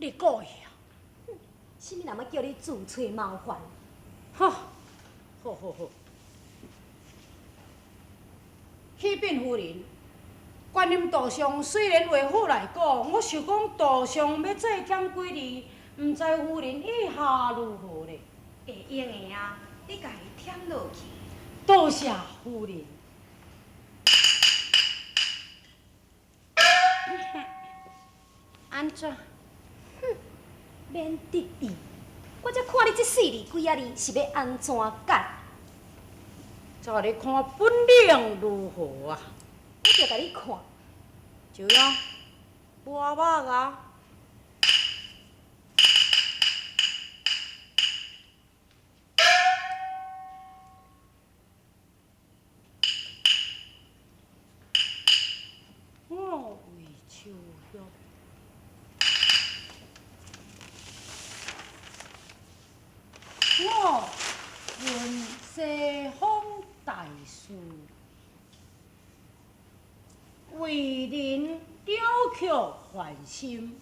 你故意啊？什么人要叫你自找麻烦？好，好。启禀夫人，观音道上虽然话好来讲，我想讲道上要再添几字，毋知夫人意下如何呢？会用的啊，你家己添落去。多谢夫人。安怎？免得意，我才看你这四字几啊字是要安怎改？照你看本领如何啊？我就甲你看。就样，无目啊！我为秋香，我问西方大师，为人了却烦心，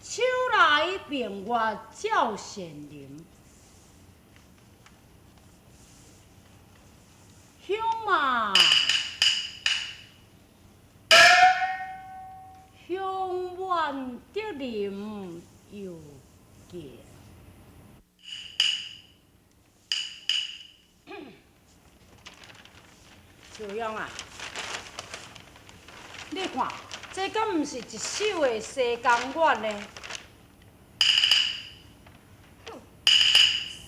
手来明月照贤人。香啊！香远得林又见。小样啊，你看，这敢毋是一首的西江月呢？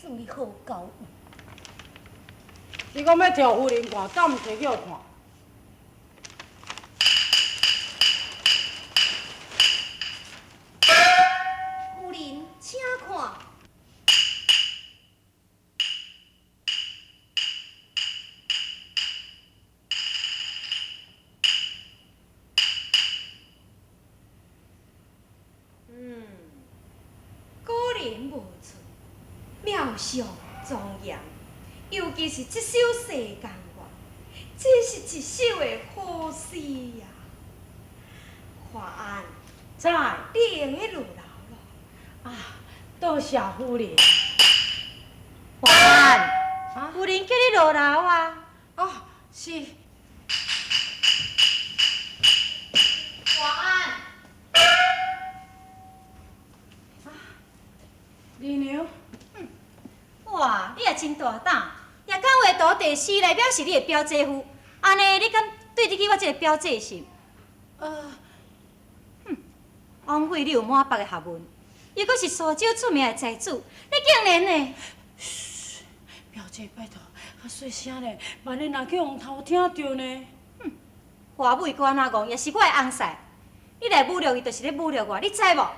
算你好高义。你讲要调夫人看，敢毋摕去互看？夫人，请看。果然无错，妙相庄严。尤其是这首《世间月》，这是一首的好诗呀。华安，在你用的落楼了。啊，多谢夫人。华安，啊夫人叫你落楼啊。啊，是。华安，二娘，哇，你也真大胆，也敢画图地诗来表示你的表姐夫，安尼你敢对得起我这个表姐是？枉费你有满北的学问，又搁是苏州出名的才子，你竟然呢？表姐拜托，较细声咧，万一若去互偷听着呢？话尾搁安怎讲，也是我的翁婿，你来侮辱伊，就是咧侮辱我，你知无？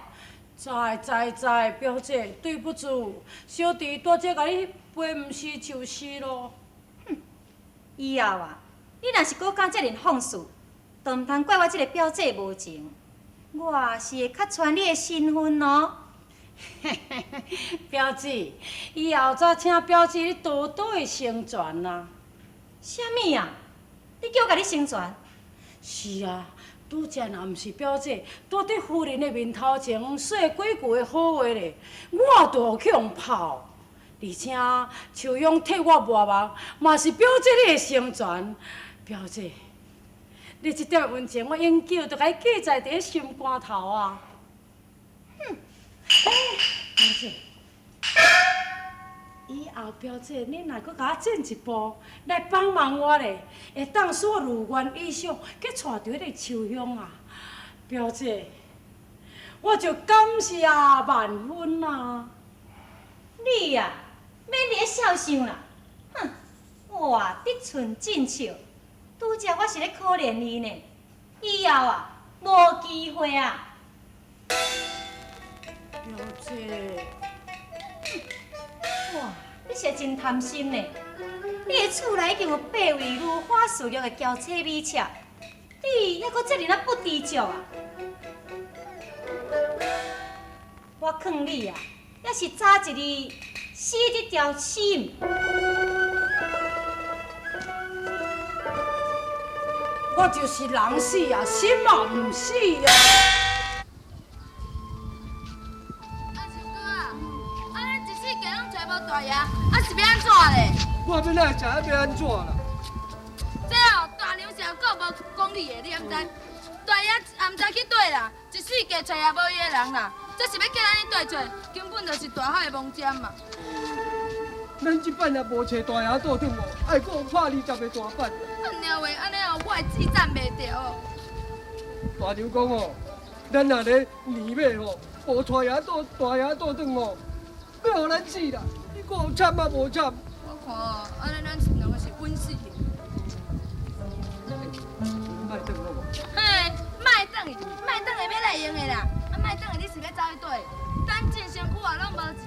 知，表姐，对不住，小弟大姐甲你陪毋是就是咯。以后啊，你若是搁敢遮尔放肆，就毋通怪我这个表姐无情，我是会揭穿你的身份咯。表姐，以后再请表姐你多多的成全啦。啥物啊？你叫我甲你成全？是啊，拄则若毋是表姐，住伫夫人的面头前说几句的好话咧，我就去互泡。而且秋勇替我抹目，嘛是表姐你的成全。表姐，你这点恩情，我永久就甲你记在伫心肝头啊。表姐，以后表姐，你若搁甲我进一步来帮忙我咧，会当使我如愿以偿，去带着迄个秋香啊。表姐，我就感谢万分啊！你呀、免伫咧笑想啦，哼！哇，得寸进尺，拄则我是咧可怜你呢，以后啊，无机会啊！表姐，哇，你是真贪心呢！你的厝内已经有8位如花似玉的娇妻美妾，你还阁这尔不知足啊！我劝你啊，也是早一日死这条心。我就是人死啊，心嘛毋死啊！我要哪会知影要安怎啦？这哦，大娘是个无讲理的，你毋知？大爷也毋知去倒啦，一世界找也无伊的人啦，这是要叫咱去倒找，根本就是大海的盲尖嘛。咱这摆也无找大爷倒转哦，还阁有拍20个大板。安尼话，安尼哦，我会自赞袂着哦。大娘讲哦，咱若咧年尾吼，无带爷倒大爷倒转哦，要互咱死啦！你阁有惨啊无惨？我看哦，安尼咱两个是稳死去。卖转好无？嘿，卖转去，卖转去要来用的啦。啊，卖转去你是要走去倒？咱真身躯啊，拢无钱，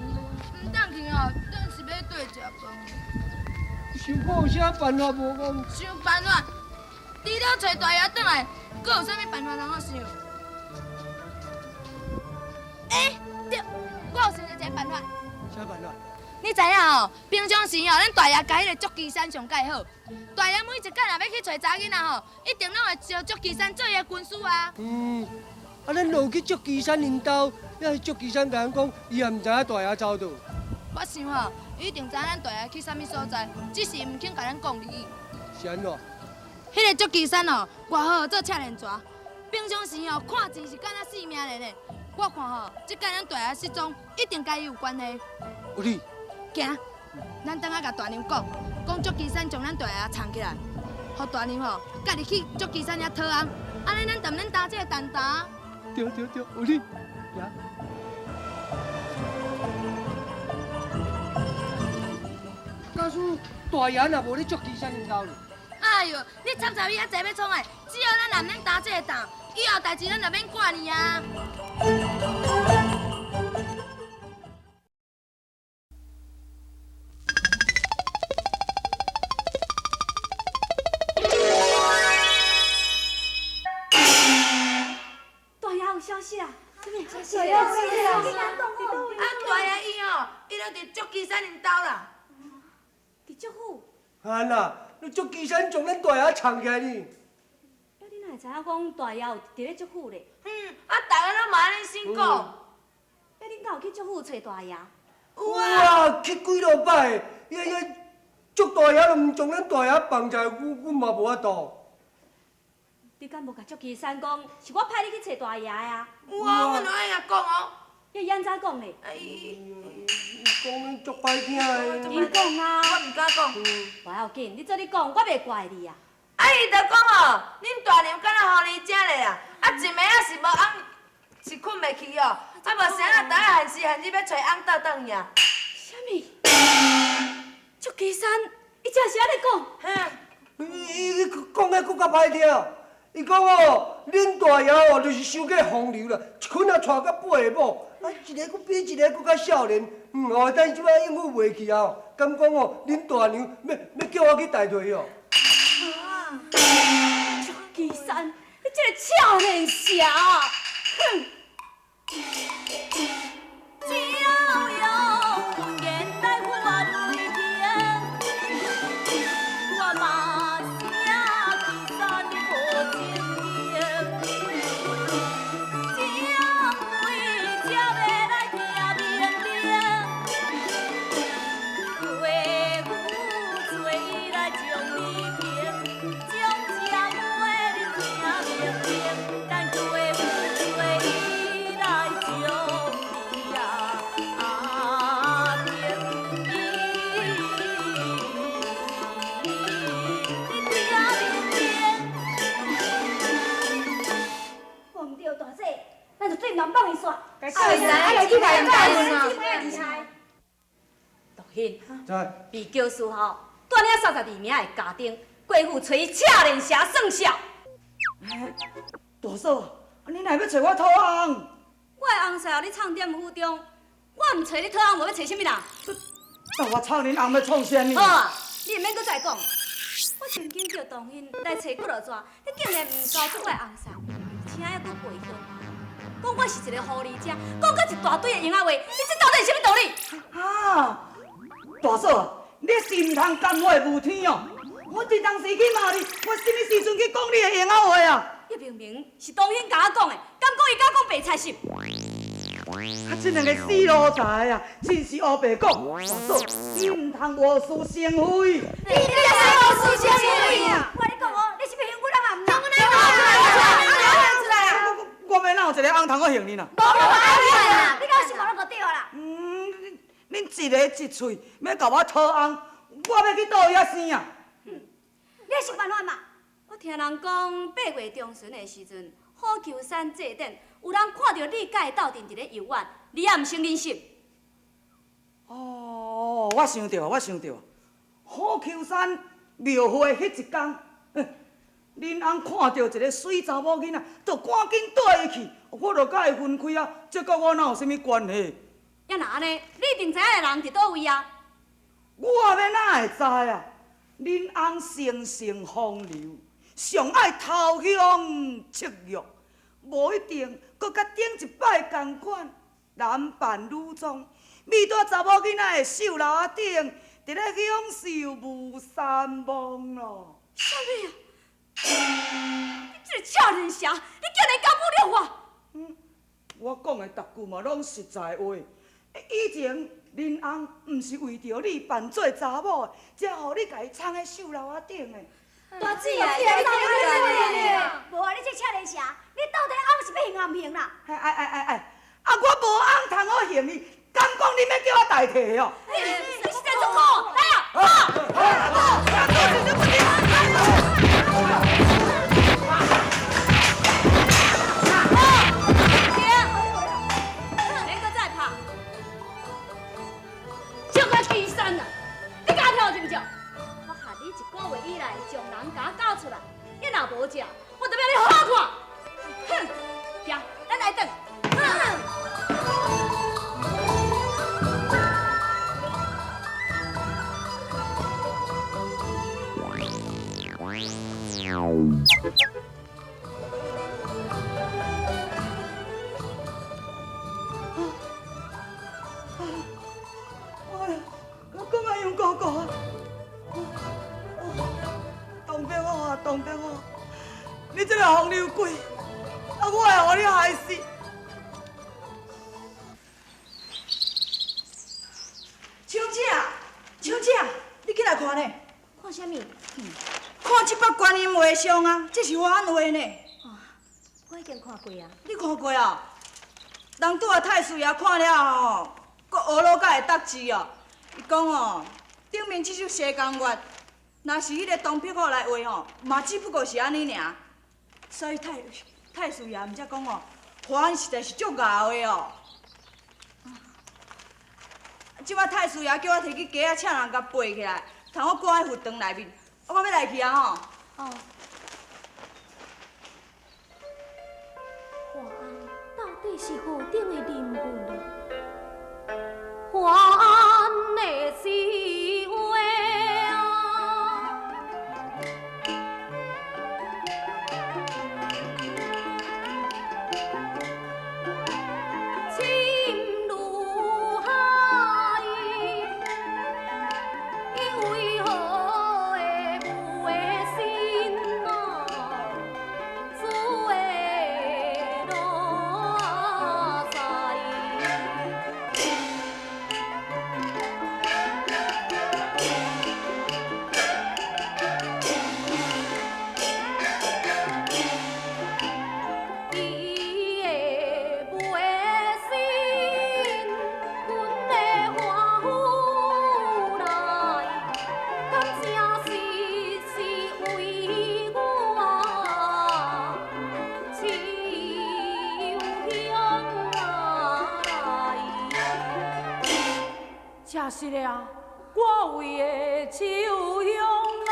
唔当去哦，咱是要倒食饭。想看有啥办法无讲？想办法，除了找大爷转来，佫有啥物办法通好想？对，我有想到一个办法。啥办法？你知影哦，平常时哦，咱大爷甲迄个足旗山上介好。大爷每一届若要去找查囡仔吼，一定拢会招足旗山做伊的军师啊。啊，咱落去足旗山因兜，要是足旗山甲咱讲，伊也毋知影大爷走倒。我想吼，伊一定知影咱大爷去啥物所在，只是毋肯甲咱讲而已。是安怎？迄个足旗山哦，偌好做赤连蛇，平常时哦，看钱是敢若性命的呢。我看吼，即届咱大爷失踪，一定甲伊有关系。有理。行，咱等下甲大娘讲，讲足旗山将咱大爷藏起来，互大娘吼，家己去足旗山遐讨红，安尼咱踮咱担这个担担。对，有理。行。假使大爷若无咧足旗山因兜呢？哎呦，你插杂伊遐济要创诶，只要咱踮咱担这个担，以后代志咱就免挂你啊。消息啊！消息啊！啊，大爷伊哦，伊都伫足旗山因兜啦。伫足府。安啦，你足旗山将咱大爷藏起来呢？你哪会知影讲大爷有伫咧足府咧？啊，大家拢嘛安尼先讲。恁敢有去足府找大爷？有啊，去几落摆，足大爷都毋将咱大爷放在，阮嘛无法度。你敢无甲足旗山讲，是我派你去找大爷啊？有啊，我哪会晓讲哦？伊安怎讲咧？伊讲恁足歹听的。你讲啊！我毋敢讲。无要紧，你做你讲，我袂怪你啊。啊，伊就讲哦，恁大娘敢若互你食咧啦，啊一暝啊是无翁，是困袂去哦，啊无啥啊，大家限时限日要找翁倒转去啊。啥物？足旗山，伊真是安尼讲？哼，伊讲的更较歹听。伊讲哦，恁大爷哦，就是伤过风流啦，一捆啊带到八个某，啊一个佫比一个佫较少年，哦，但即摆应付袂去啊，敢讲哦，恁大娘要叫我去带队哦。足旗山，你这个俏脸蛇，哼！朝阳现代我泪天，我嘛声旗山无情形，将对才要来听命令，为父做来将你平，将这话你听明明，咱为父做来将你咱就对南放一刷。来去来厉害。杜兴，在。被教师后，带领32名的家丁，过府找赤连蛇算账。大嫂，你哪要找我讨红？我的红婿你藏店府中，我唔找你讨红，无要找啥物人？但我抄恁红要创啥物？好啊，你唔免搁再讲。我曾经叫唐兴来找骨落蛇，你竟然唔交出我的红婿，而且还搁背向我，讲我是一个狐狸精，讲到一大堆的闲话，你这到底是啥物道理？啊，大嫂，你是唔通干我的无天哦！我这当时去骂你，我什么时阵去讲你的闲话啊？伊明明是唐兴甲我讲的，敢讲伊甲我讲白菜心？这两个死奴才啊，真是黑白讲。大嫂，你唔通无事生非。你这是无事生非啊！我跟你讲哦，你是不是我人啊？唔通出来啊！我要哪有一个翁通我行你呐？无啦，你敢是无那个对啦？恁一个一喙要甲我讨翁，我要去倒遐生啊！你想办法嘛？我听人讲8月中旬的时阵，虎丘山祭典，有人看到你甲伊斗阵伫咧游玩，你也毋生忍心。哦，我想到，虎丘山庙会迄一天，恁翁看到一个水查某囡仔，就赶紧带伊去，我就甲伊分开啊，这甲我哪有啥物关系？要若安尼，你一定知影人伫倒位啊？我要哪会知啊？恁翁生性风流，上爱偷香色欲，无一定搁甲顶一摆同款，男扮女装，面带查某囡仔的手楼顶，伫咧享受无三忘咯。啥物啊？你这个俏人侠，你竟然搞不了我！我讲的逐句嘛拢实在话。以前恁翁毋是为着你扮做查某，才互你家己藏喺手楼仔顶的。大姐啊，无啊，你这俏人侠，你到底翁是要行啊毋行啦？我无翁通好行你，敢讲你要叫我代替哦？你是在做我？来啊！将人家搞出来，你若无食，我就要你好看。哼，行，咱来转。我嘛用哥哥啊！当兵哦！你这个风流鬼，我会互你害死！秋姐，你起来看呢？看什么？看这幅观音画像啊，这是我安画呢。我已经看过啊。你看过啊？人拄啊太师爷看了吼，搁学老甲会答字哦。伊讲哦，顶面这首西江月。若是迄个东壁虎来画吼，嘛只不过是安尼尔。所以太师爷毋则讲哦，画实在是足咬的哦。即摆太师爷叫我摕去街仔请人甲背起来，通我挂喺佛堂内面。我要来去啊吼。哦。华安到底是何等的人物呢？华安的是话。正是了，我为的秋香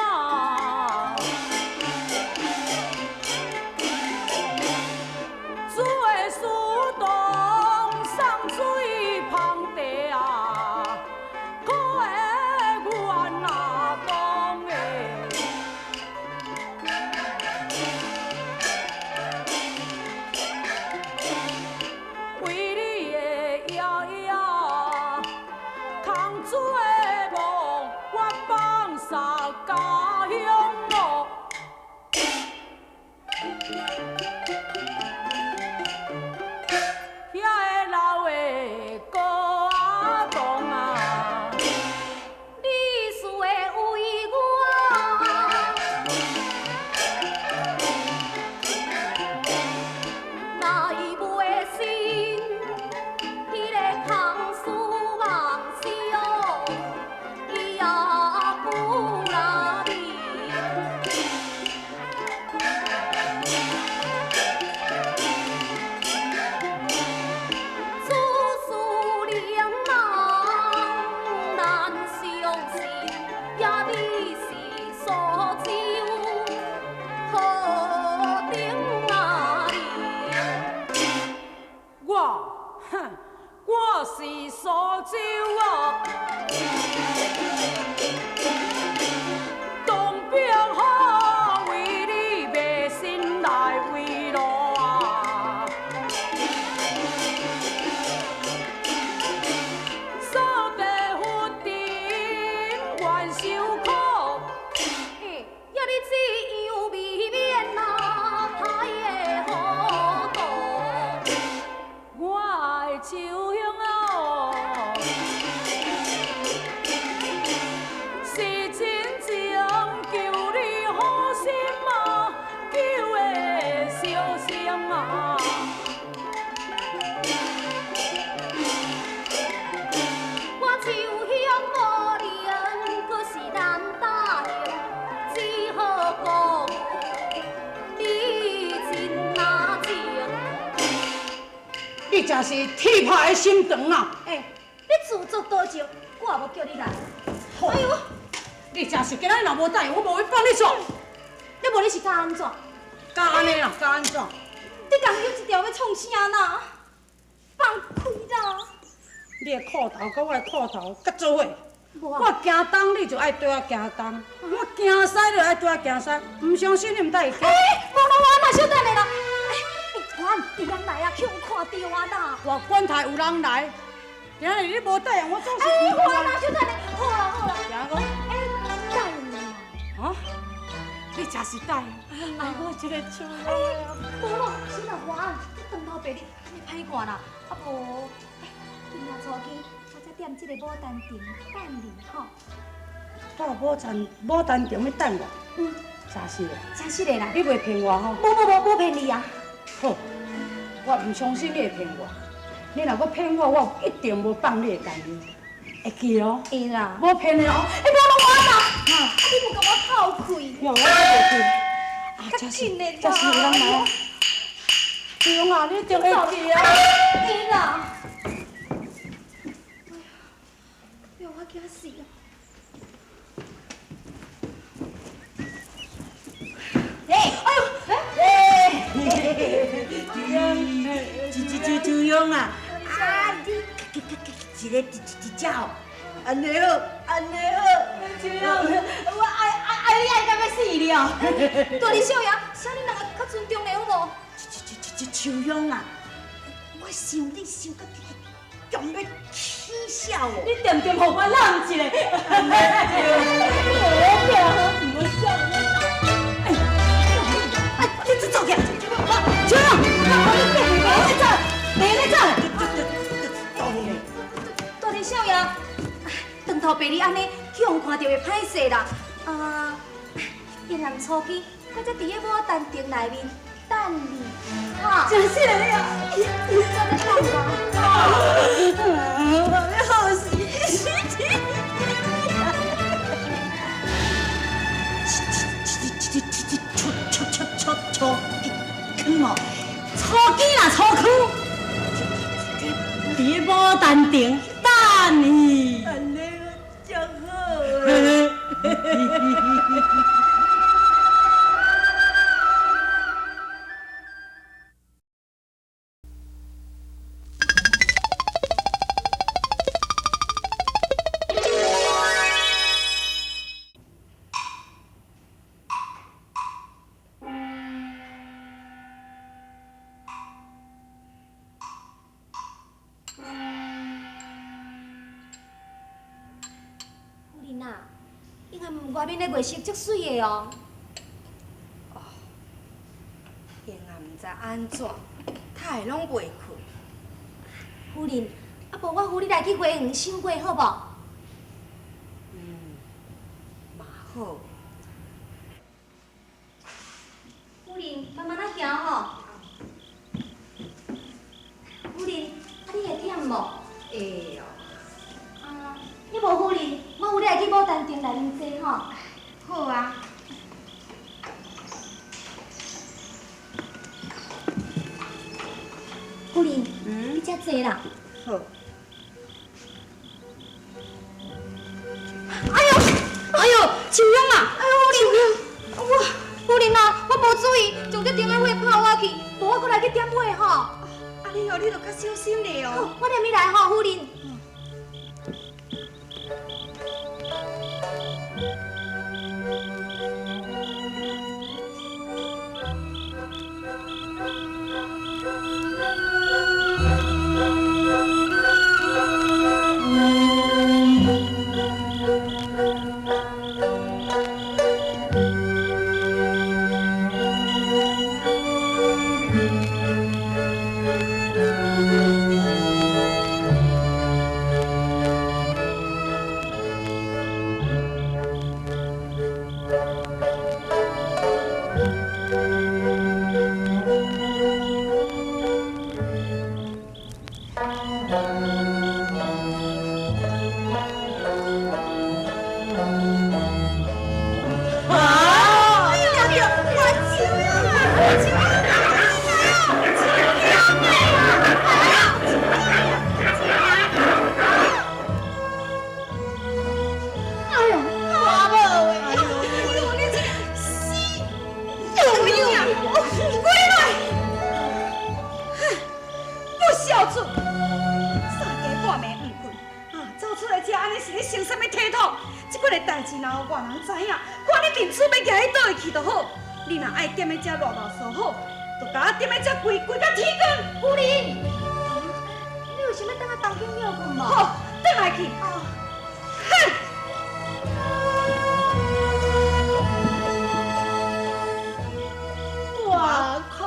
啊，做事当送水旁地啊，可会怨哪当的？为你的摇摇。做梦，我放下家乡。你真是铁拍的心肠啊！哎，你自作多情，我也无叫你来。好哎呦，你真是今仔日若无答应，我无要放你走。你无你是敢安怎？敢安尼啦，敢安怎？你讲有一条要创啥呐？放开啦！你的裤头甲我的裤头甲做伙。无我行东，你就爱对我行东；我行西，你就爱对我行西。唔相信你唔带伊去。哎，无啦，我嘛小等下啦。哎，我有人来啊，去我看到啊啦。我管他有人来，今日你无答应，我总是哎，不管。我啦，小等下，好啦好啦。行个。哎，等你啊？你真是带，哎，我这个厝哎，无咯，是啦，我你长头白你歹看啦，啊无，哎，今仔初起，我才踮这个牡丹亭等你吼。到牡丹亭要等我。嗯，真是的，真是的啦。你袂骗我吼？无骗你啊。好，我唔相信你会骗我。你若搁骗我，我一定无放你的单你。会记咯？会啦。无骗你哦。哎，无咯我啦，啊，你无甲我透开。我袂去。啊，较紧的啦。真是有人来啊！对啊，你一定会记啊。会啦。哎呀，我惊死啊！朱勇啊，你一个只好，安尼好，安尼好，朱勇，我爱你爱到要死了。大李少爷，请你两个较尊重的好无？秋勇啊，我想你想到强要起笑哦。你点点互我揽一个。你走开！秋勇，别走，别走。大李少爷，长头白你安尼，去互看到会歹势啦。啊，明年初起，我才伫咧牡丹亭内面等你，哈。真是的呀，我在等我。你好死！初几啦？初几？伫咧牡丹亭等你。安尼真好。外面的月色足水的哦。因也毋知安怎，他会拢袂困。夫人，啊无我扶你来去花园赏花好无？嘛好。夫人，慢慢仔行吼。夫人，啊你会忝无？会哦。啊，你无夫人，我扶你来去牡丹亭内面坐吼。好啊。夫人，你遮坐啦。好。哎呦，秋勇啊！哎呦，夫人，夫人啊，我无注意，将这顶的花抛下去，无我过来去点花吼。啊，你哦，你著较小心咧哦。我念你来吼，夫人。迄个代志，若有外人知影，看你面子要举去倒位去就好。你若爱踮咧遮乱闹说好，就甲我踮咧遮跪到天光。夫人，你有想要等下当去庙困无？好，转来去。哼！我靠！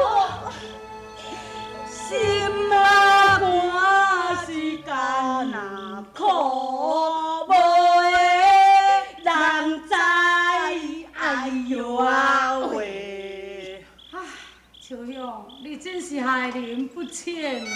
心啊寒是艰难苦，无的人知，哎呦啊喂！啊，秋香，你真是害人不浅啊！